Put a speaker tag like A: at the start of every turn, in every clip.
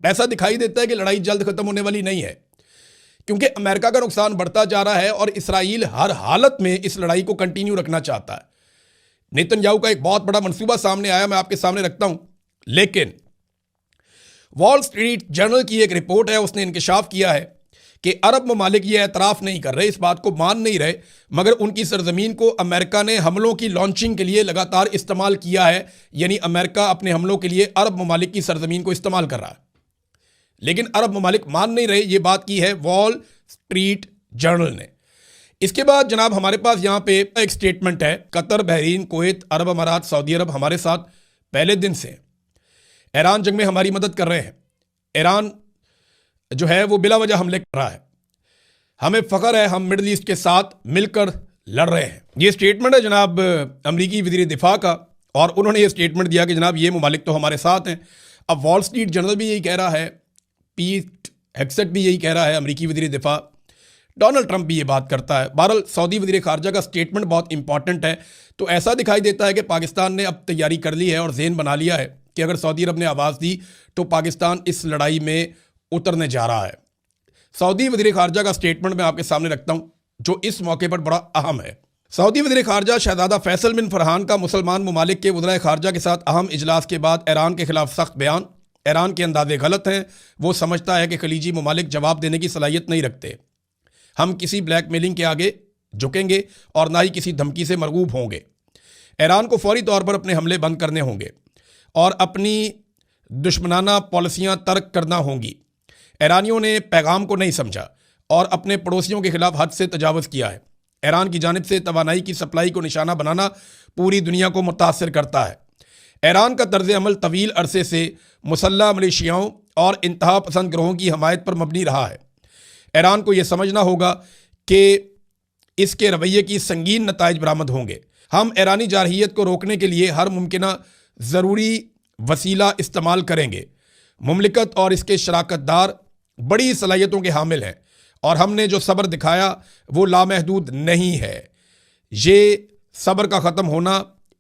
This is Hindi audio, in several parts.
A: ऐसा दिखाई देता है कि लड़ाई जल्द खत्म होने वाली नहीं है, क्योंकि अमेरिका का नुकसान बढ़ता जा रहा है और इसराइल हर हालत में इस लड़ाई को कंटिन्यू रखना चाहता है। नेतन्याहू का एक बहुत बड़ा मंसूबा सामने आया, मैं आपके सामने रखता हूं। लेकिन वॉल स्ट्रीट जर्नल की एक रिपोर्ट है, उसने इंकशाफ किया है कि अरब ममालिक ये एतराफ़ नहीं कर रहे, इस बात को मान नहीं रहे, मगर उनकी सरजमीन को अमेरिका ने हमलों की लॉन्चिंग के लिए लगातार इस्तेमाल किया है। यानी अमेरिका अपने हमलों के लिए अरब ममालिक की सरजमीन को इस्तेमाल कर रहा है, लेकिन अरब ममालिक मान नहीं रहे। ये बात की है वॉल स्ट्रीट जर्नल ने। इसके बाद जनाब हमारे पास यहाँ पे एक स्टेटमेंट है, कतर, बहरीन, कुवैत, अरब अमारात, सऊदी अरब हमारे साथ पहले दिन से। ईरान जंग में हमारी मदद कर रहे हैं। ईरान जो है वो बिला वजह हमले कर रहा है। हमें फ़ख्र है, हम मिडल ईस्ट के साथ मिलकर लड़ रहे हैं। ये स्टेटमेंट है जनाब अमरीकी वज़ीर दिफा का, और उन्होंने ये स्टेटमेंट दिया कि जनाब ये ममालिक तो हमारे साथ हैं। अब वॉल स्ट्रीट जर्नल भी यही कह रहा है, पीट हेग्सेट भी यही कह रहा है, अमरीकी वज़ीर दिफा, डोनाल्ड ट्रंप भी ये बात करता है। बहरहाल सऊदी वज़ीर ख़ारजा का स्टेटमेंट बहुत इंपॉर्टेंट है। तो ऐसा दिखाई देता है कि पाकिस्तान ने अब तैयारी कर ली है और ज़हन बना लिया है कि अगर सऊदी अरब ने आवाज़ दी तो पाकिस्तान इस लड़ाई में उतरने जा रहा है। सऊदी वज़ीर ख़ारजा का स्टेटमेंट मैं आपके सामने रखता हूँ, जो इस मौके पर बड़ा अहम है। सऊदी वज़ीर ख़ारजा शहज़ादा फैसल बिन फरहान का मुसलमान ममालिक के वज़राए ख़ारजा के साथ अहम इजलास के बाद ईरान के खिलाफ सख्त बयान। ईरान के अंदाजे गलत हैं। वो समझता है कि खलीजी ममालिक जवाब देने की सलाहियत नहीं रखते। हम किसी ब्लैकमेलिंग के आगे झुकेंगे और ना ही किसी धमकी से मरगूब होंगे। ईरान को फौरी तौर पर अपने हमले बंद करने होंगे और अपनी दुश्मनाना पॉलिसियाँ तर्क करना होंगी। ईरानियों ने पैगाम को नहीं समझा और अपने पड़ोसियों के खिलाफ हद से तजावज़ किया है। ईरान की जानिब से तवानाई की सप्लाई को निशाना बनाना पूरी दुनिया को मुतासर करता है। ईरान का तर्ज अमल तवील अरसे से मुसल्लह मिलिशियाओं और इंतहा पसंद ग्रोहों की हमायत पर मबनी रहा है। ईरान को यह समझना होगा कि इसके रवैये की संगीन नताइज बरामद होंगे। हम ईरानी जारहियत को रोकने के लिए हर मुमकिन ज़रूरी वसीला इस्तेमाल करेंगे। मुमलिकत और इसके शराकतदार बड़ी सलाहियतों के हामिल हैं और हमने जो सब्र दिखाया वो लामहदूद नहीं है। ये सब्र का ख़त्म होना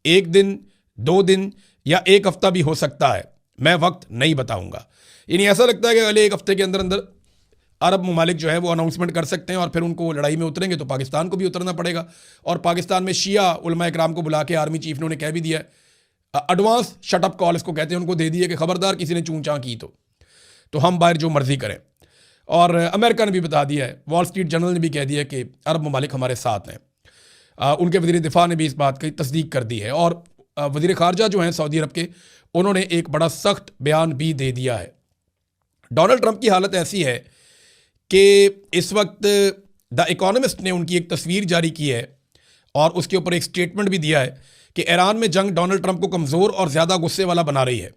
A: 1 दिन, 2 दिन या 1 हफ़्ता भी हो सकता है, मैं वक्त नहीं बताऊंगा। यानी ऐसा लगता है कि अगले 1 हफ़्ते के अंदर अंदर अरब ममालिक जो है वो अनाउंसमेंट कर सकते हैं और फिर उनको लड़ाई में उतरेंगे तो पाकिस्तान को भी उतरना पड़ेगा। और पाकिस्तान में शिया उलमा इकराम को बुला के आर्मी चीफ ने उन्हें कह भी दिया है, एडवांस शटअप कॉल इसको कहते हैं, उनको दे दिए कि खबरदार किसी ने चूं चां की तो हम बाहर जो मर्जी करें। और अमेरिका ने भी बता दिया है, वॉल स्ट्रीट जर्नल ने भी कह दिया कि अरब ममालिक हमारे साथ हैं। उनके वज़ीर दिफा ने भी इस बात की तस्दीक कर दी है। और वज़ीर ख़ारजा जो हैं सऊदी अरब के, उन्होंने एक बड़ा सख्त बयान भी दे दिया है। डोनाल्ड ट्रंप की हालत ऐसी है कि इस वक्त द इकोनॉमिस्ट ने उनकी एक तस्वीर जारी की है और उसके ऊपर एक स्टेटमेंट भी दिया है कि ईरान में जंग डोनाल्ड ट्रंप को कमज़ोर और ज़्यादा गुस्से वाला बना रही है।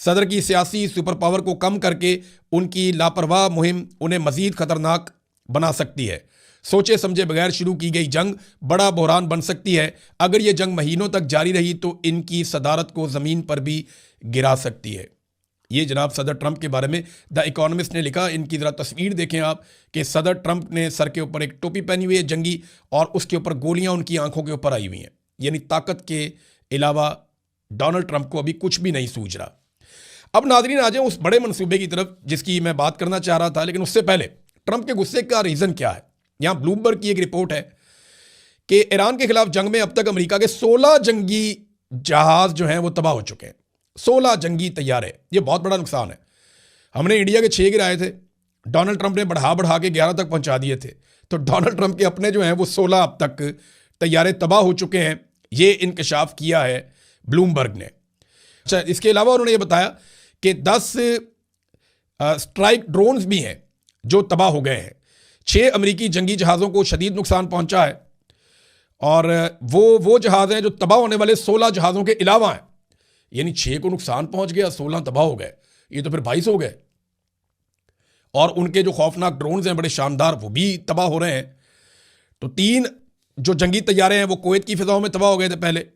A: सदर की सियासी सुपर पावर को कम करके उनकी लापरवाह मुहिम उन्हें मज़ीद ख़तरनाक बना सकती है। सोचे समझे बगैर शुरू की गई जंग बड़ा बहरान बन सकती है। अगर ये जंग महीनों तक जारी रही तो इनकी सदारत को ज़मीन पर भी गिरा सकती है। ये जनाब सदर ट्रंप के बारे में द इकोनॉमिस्ट ने लिखा। इनकी ज़रा तस्वीर देखें आप कि सदर ट्रंप ने सर के ऊपर एक टोपी पहनी हुई है जंगी, और उसके ऊपर गोलियां उनकी आंखों के ऊपर आई हुई हैं। यानी ताकत के अलावा डोनाल्ड ट्रंप को अभी कुछ भी नहीं सूझ रहा। अब नाज़रीन आ जाए उस बड़े मनसूबे की तरफ जिसकी मैं बात करना चाह रहा था, लेकिन उससे पहले ट्रंप के गुस्से का रीज़न क्या है। यहाँ ब्लूमबर्ग की एक रिपोर्ट है कि ईरान के खिलाफ जंग में अब तक अमेरिका के 16 जंगी जहाज़ जो हैं वो तबाह हो चुके हैं। 16 जंगी तैयारे, ये बहुत बड़ा नुकसान है। हमने इंडिया के 6 गिराए थे, डोनाल्ड ट्रंप ने बढ़ा के 11 तक पहुंचा दिए थे। तो डोनाल्ड ट्रंप के अपने जो हैं वो 16 अब तक तैयारे तबाह हो चुके हैं। ये इंकशाफ किया है ब्लूमबर्ग ने। अच्छा, इसके अलावा उन्होंने ये बताया कि 10 स्ट्राइक ड्रोन्स भी हैं जो तबाह हो गए हैं। 6 अमेरिकी जंगी जहाज़ों को शदीद नुकसान पहुंचा है और वो जहाज़ हैं जो तबाह होने वाले 16 जहाज़ों के अलावा हैं। यानी 6 को नुकसान पहुंच गया, 16 तबाह हो गए, ये तो फिर 22 हो गए। और उनके जो खौफनाक ड्रोन्स हैं बड़े शानदार, वो भी तबाह हो रहे हैं। तो 3 जो जंगी तैयारे हैं वो कुवैत की फ़िज़ाओं में तबाह हो गए थे पहले,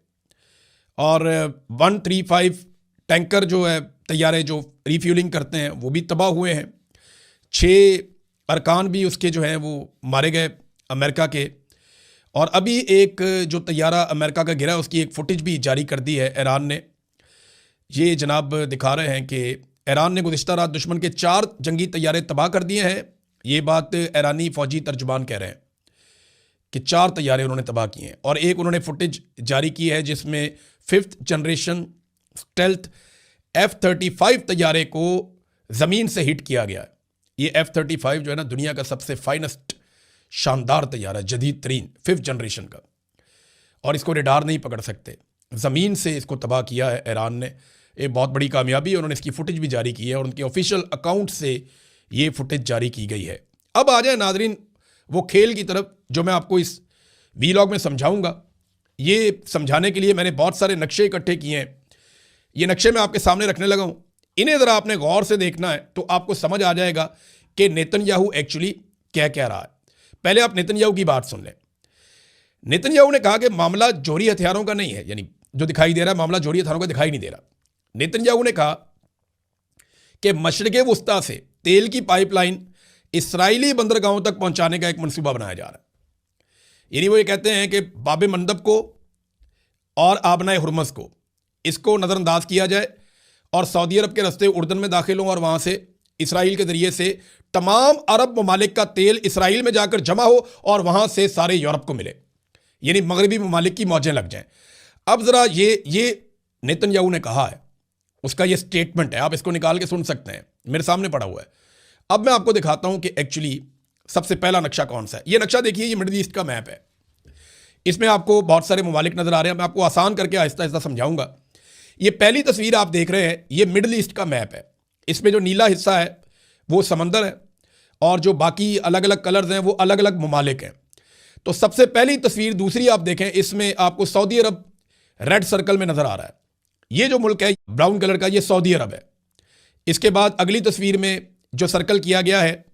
A: और 135 टैंकर जो है तैयारे जो रिफ्यूलिंग करते हैं वो भी तबाह हुए हैं। 6 अरकान भी उसके जो हैं वो मारे गए अमेरिका के। और अभी एक जो तैयारा अमेरिका का गिरा उसकी एक फुटेज भी जारी कर दी है ईरान ने। ये जनाब दिखा रहे हैं कि ईरान ने गुज़िश्ता रात दुश्मन के 4 जंगी तैयारे तबाह कर दिए हैं। ये बात ईरानी फौजी तर्जुमान कह रहे हैं कि 4 तैयारे उन्होंने तबाह किए हैं। और एक उन्होंने फुटेज जारी की है जिसमें 5th जनरेशन स्टेल्थ F-35 तैयारे को ज़मीन से हिट किया गया है। ये F-35 जो है ना, दुनिया का सबसे फाइनेस्ट शानदार तैयारा, जदीद तरीन 5th जनरेशन का, और इसको रेडार नहीं पकड़ सकते। ज़मीन से इसको तबाह किया है ईरान ने। ये बहुत बड़ी कामयाबी है। उन्होंने इसकी फुटेज भी जारी की है और उनके ऑफिशियल अकाउंट से ये फुटेज जारी की गई है। अब आ जाए नाजरीन वो खेल की तरफ जो मैं आपको इस वीलॉग में समझाऊंगा। ये समझाने के लिए मैंने बहुत सारे नक्शे इकट्ठे किए हैं। ये नक्शे मैं आपके सामने रखने लगा हूँ। इन्हें ज़रा आपने गौर से देखना है तो आपको समझ आ जाएगा कि नेतन्याहू एक्चुअली क्या कह रहा है। पहले आप नेतन्याहू की बात सुन लें। नेतन्याहू ने कहा कि मामला जोहरी हथियारों का नहीं है, यानी जो दिखाई दे रहा है मामला जोहरी हथियारों का दिखाई नहीं दे रहा। नेतन्याहू ने कहा कि मशरिक़े वुस्ता से तेल की पाइपलाइन इस्राएली बंदरगाहों तक पहुंचाने का एक मंसूबा बनाया जा रहा है। यानी वो ये कहते हैं कि बाब मंदब को और आबनाए हुर्मस को इसको नज़रअंदाज किया जाए और सऊदी अरब के रास्ते उर्दन में दाखिल हों और वहाँ से इसराइल के ज़रिए से तमाम अरब ममालिक का तेल इसराइल में जाकर जमा हो और वहाँ से सारे यूरोप को मिले, यानी मगरबी ममालिक की मौजें लग जाएं। अब ज़रा ये नेतन्याहू ने कहा है, उसका ये स्टेटमेंट है, आप इसको निकाल के सुन सकते हैं, मेरे सामने पड़ा हुआ है। अब मैं आपको दिखाता हूँ कि एक्चुअली सबसे पहला नक्शा कौन सा है। ये नक्शा देखिए, ये मिडिल ईस्ट का मैप है। इसमें आपको बहुत सारे ममालिक नज़र आ रहे हैं। मैं आपको आसान करके आहिस्ता आहिस्ता समझाऊंगा। ये पहली तस्वीर आप देख रहे हैं, ये मिडिल ईस्ट का मैप है। इसमें जो नीला हिस्सा है वो समंदर है और जो बाकी अलग अलग कलर्स हैं वो अलग अलग ममालिक हैं। तो सबसे पहली तस्वीर दूसरी आप देखें, इसमें आपको सऊदी अरब रेड सर्कल में नज़र आ रहा है। ये जो मुल्क है ब्राउन कलर का, ये सऊदी अरब है। इसके बाद अगली तस्वीर में जो सर्कल किया गया है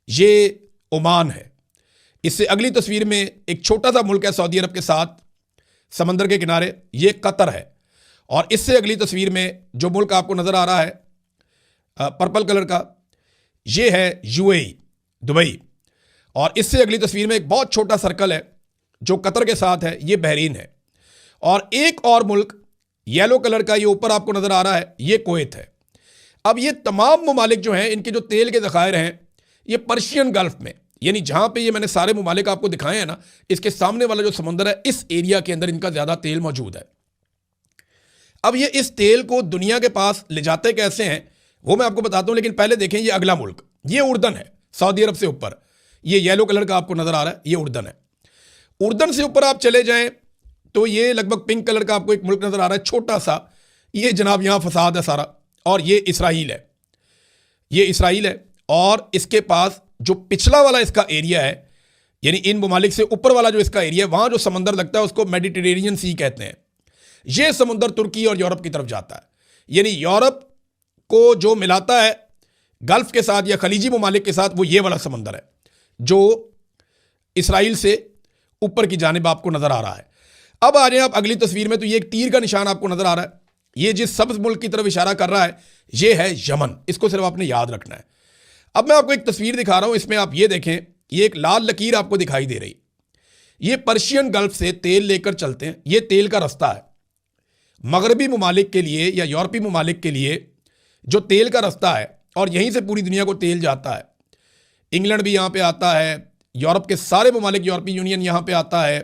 A: ये ओमान है। इससे अगली तस्वीर में एक छोटा सा मुल्क है सऊदी अरब के साथ समंदर के किनारे, ये कतर है। और इससे अगली तस्वीर में जो मुल्क आपको नज़र आ रहा है पर्पल कलर का, ये है यूएई, दुबई। और इससे अगली तस्वीर में एक बहुत छोटा सर्कल है जो कतर के साथ है, ये बहरीन है। और एक और मुल्क येलो कलर का ये ऊपर आपको नज़र आ रहा है, ये कुवैत है। अब ये तमाम ममालिक जो हैं इनके जो तेल के ज़खायर हैं ये पर्शियन गल्फ में, यानी जहाँ पे ये मैंने सारे ममालिक आपको दिखाए हैं ना, इसके सामने वाला जो समुंदर है इस एरिया के अंदर इनका ज़्यादा तेल मौजूद है। अब ये इस तेल को दुनिया के पास ले जाते कैसे हैं वो मैं आपको बताता हूँ, लेकिन पहले देखें ये अगला मुल्क, ये उर्दन है सऊदी अरब से ऊपर। ये येलो कलर का आपको नज़र आ रहा है, ये उर्दन है। उर्दन से ऊपर आप चले जाएं तो ये लगभग पिंक कलर का आपको एक मुल्क नज़र आ रहा है छोटा सा, ये जनाब यहाँ फसाद है सारा, और ये इसराइल है, ये इसराइल है। और इसके पास जो पिछला वाला इसका एरिया है, यानी इन ममालिक से ऊपर वाला जो इसका एरिया है, वहाँ जो समंदर लगता है उसको मेडिटेरेनियन सी कहते हैं। ये समुंदर तुर्की और यूरोप की तरफ जाता है, यानी यूरोप को जो मिलाता है गल्फ के साथ या खलीजी ममालिक के साथ वो ये वाला समंदर है जो इसराइल से ऊपर की जानिब आपको नज़र आ रहा है। अब आ जाए आप अगली तस्वीर में, तो ये एक तीर का निशान आपको नज़र आ रहा है। ये जिस सब्ज मुल्क की तरफ इशारा कर रहा है ये है यमन, इसको सिर्फ आपने याद रखना है। अब मैं आपको एक तस्वीर दिखा रहा हूँ, इसमें आप ये देखें, ये एक लाल लकीर आपको दिखाई दे रही, ये पर्शियन गल्फ से तेल लेकर चलते हैं, ये तेल का रास्ता है। मगरबी ममालिक के लिए या यूरोपीय ममालिक के लिए जो तेल का रास्ता है, और यहीं से पूरी दुनिया को तेल जाता है। इंग्लैंड भी यहाँ पे आता है, यूरोप के सारे ममालिक, यूरोपीय यूनियन यहाँ पे आता है।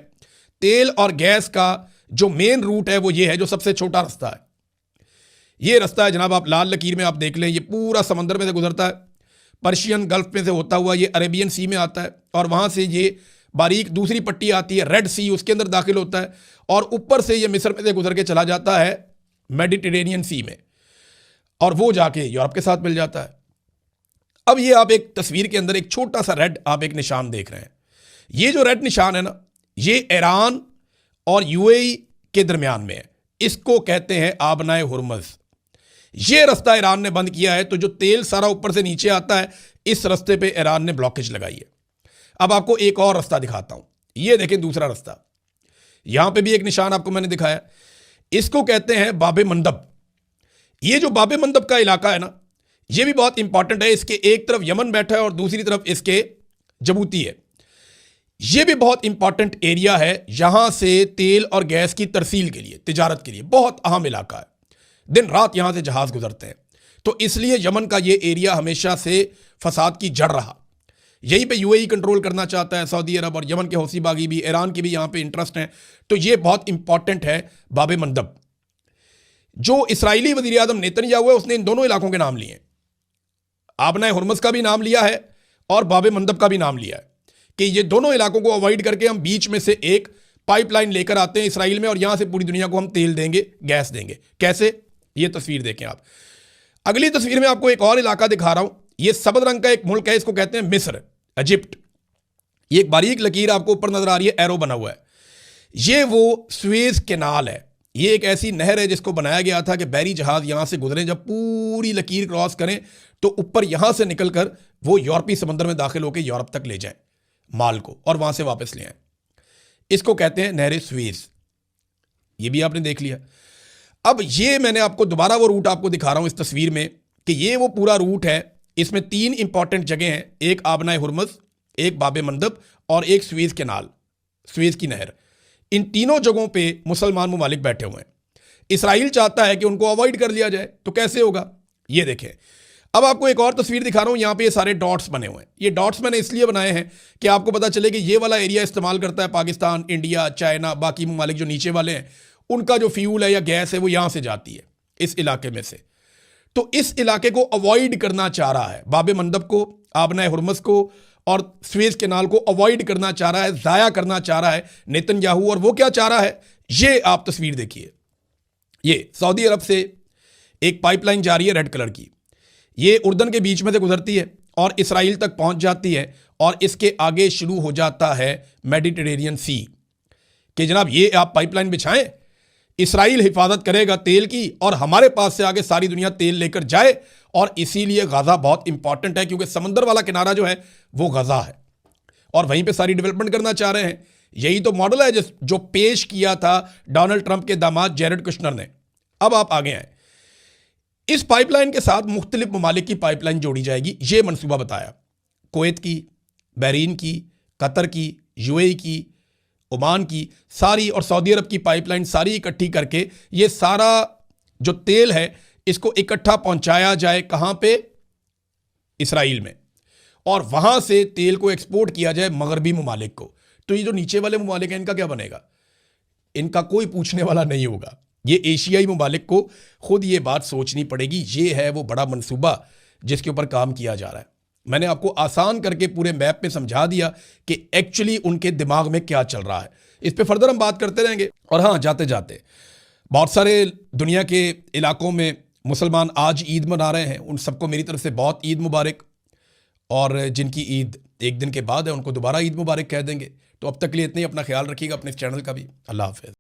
A: तेल और गैस का जो मेन रूट है वो ये है, जो सबसे छोटा रास्ता है ये रास्ता है जनाब। आप लाल लकीर में आप देख लें, ये पूरा समंदर में से गुजरता है, पर्शियन गल्फ में से होता हुआ ये अरेबियन सी में आता है, और वहाँ से ये बारीक दूसरी पट्टी आती है रेड सी, उसके अंदर दाखिल होता है, और ऊपर से ये मिस्र में से गुजर के चला जाता है मेडिटेरेनियन सी में, और वो जाके यूरोप के साथ मिल जाता है। अब ये आप एक तस्वीर के अंदर एक छोटा सा रेड आप एक निशान देख रहे हैं। ये जो रेड निशान है ना, ये ईरान और यूएई के दरमियान में है, इसको कहते हैं आबनाए हुर्मज। ये रास्ता ईरान ने बंद किया है, तो जो तेल सारा ऊपर से नीचे आता है इस रास्ते पे ईरान ने ब्लॉकेज लगाई है। अब आपको एक और रास्ता दिखाता हूं, ये देखें दूसरा रास्ता, यहां पे भी एक निशान आपको मैंने दिखाया, इसको कहते हैं बाबे मंदब। ये जो बाबे मंदब का इलाका है ना, ये भी बहुत इंपॉर्टेंट है। इसके एक तरफ यमन बैठा है और दूसरी तरफ इसके जबूती है। ये भी बहुत इंपॉर्टेंट एरिया है, यहां से तेल और गैस की तरसील के लिए, तिजारत के लिए बहुत अहम इलाका है। दिन रात यहां से जहाज गुजरते हैं। तो इसलिए यमन का ये एरिया हमेशा से फसाद की जड़ रहा। यहीं पे यूएई कंट्रोल करना चाहता है, सऊदी अरब, और यमन के हौसी बागी भी, ईरान की भी यहाँ पे इंटरेस्ट है। तो ये बहुत इंपॉर्टेंट है बाब मंदब। जो इस्राएली वज़ीर आज़म नेतन्याहू है उसने इन दोनों इलाकों के नाम लिए, आबना हुर्मुज़ का भी नाम लिया है और बाब मंदब का भी नाम लिया है कि ये दोनों इलाकों को अवॉइड करके हम बीच में से एक पाइपलाइन लेकर आते हैं इसराइल में, और यहां से पूरी दुनिया को हम तेल देंगे, गैस देंगे। कैसे? ये तस्वीर देखें आप। अगली तस्वीर में आपको एक और इलाका दिखा रहा हूं। ये सबज रंग का एक मुल्क है, इसको कहते हैं मिस्र, इजिप्ट। ये एक बारीक लकीर आपको ऊपर नजर आ रही है, एरो बना हुआ है। ये वो स्वेज कैनाल है। ये एक ऐसी नहर है जिसको बनाया गया था कि बहरी जहाज यहां से गुजरें, जब पूरी लकीर क्रॉस करें तो ऊपर यहां से निकलकर वो यूरोपीय समंदर में दाखिल होकर यूरोप तक ले जाएं माल को और वहां से वापस ले आए। इसको कहते हैं नहर स्वेज। ये भी आपने देख लिया। अब ये मैंने आपको दोबारा वो रूट आपको दिखा रहा हूं इस तस्वीर में कि ये वो पूरा रूट है। इसमें 3 इंपॉर्टेंट जगह हैं, एक आबना हुर्मुज़, एक बाब मंदब और एक स्वेज कैनाल, स्वेज की नहर। इन तीनों जगहों पे मुसलमान ममालिक बैठे हुए हैं। इसराइल चाहता है कि उनको अवॉइड कर लिया जाए, तो कैसे होगा ये देखें। अब आपको एक और तस्वीर दिखा रहा हूं, यहां पे ये सारे डॉट्स बने हुए हैं। ये डॉट्स मैंने इसलिए बनाए हैं कि आपको पता चले कि ये वाला एरिया इस्तेमाल करता है पाकिस्तान, इंडिया, चाइना, बाकी ममालिक जो नीचे वाले हैं, उनका जो फ्यूल है या गैस है वो यहां से जाती है इस इलाके में से। तो इस इलाके को अवॉइड करना चाह रहा है, बाब मंदब को, आबना हुर्मुज़ को और स्वेज कैनाल को अवॉइड करना चाह रहा है, ज़ाया करना चाह रहा है नेतन्याहू। और वो क्या चाह रहा है, ये आप तस्वीर देखिए। ये सऊदी अरब से एक पाइपलाइन जा रही है रेड कलर की। ये उर्दन के बीच में से गुजरती है और इसराइल तक पहुंच जाती है, और इसके आगे शुरू हो जाता है मेडिटेरेनियन सी कि जनाब ये आप पाइपलाइन बिछाएं, इसराइल हिफाजत करेगा तेल की और हमारे पास से आगे सारी दुनिया तेल लेकर जाए। और इसीलिए गाजा बहुत इंपॉर्टेंट है, क्योंकि समंदर वाला किनारा जो है वो गाजा है और वहीं पे सारी डेवलपमेंट करना चाह रहे हैं। यही तो मॉडल है जो पेश किया था डोनाल्ड ट्रंप के दामाद जेरेड कुश्नर ने। अब आप आगे आए, इस पाइपलाइन के साथ मुख्तलिफ ममालिक की पाइपलाइन जोड़ी जाएगी। ये मनसूबा बताया, कुवैत की, बहरीन की, कतर की, यूएई की, ओमान की सारी, और सऊदी अरब की पाइपलाइन सारी इकट्ठी करके ये सारा जो तेल है इसको इकट्ठा पहुंचाया जाए। कहां पे? इसराइल में, और वहां से तेल को एक्सपोर्ट किया जाए मगरबी ममालिक को। तो ये जो नीचे वाले ममालिक हैं इनका क्या बनेगा? इनका कोई पूछने वाला नहीं होगा। ये एशियाई ममालिक को खुद ये बात सोचनी पड़ेगी। ये है वो बड़ा मंसूबा जिसके ऊपर काम किया जा रहा है। मैंने आपको आसान करके पूरे मैप में समझा दिया कि एक्चुअली उनके दिमाग में क्या चल रहा है। इस पे फर्दर हम बात करते रहेंगे। और हाँ, जाते जाते बहुत सारे दुनिया के इलाकों में मुसलमान आज ईद मना रहे हैं, उन सबको मेरी तरफ से बहुत ईद मुबारक। और जिनकी ईद एक दिन के बाद है उनको दोबारा ईद मुबारक कह देंगे। तो अब तक के लिए इतने ही, अपना ख्याल रखिएगा, अपने इस चैनल का भी। अल्लाह हाफ़िज़।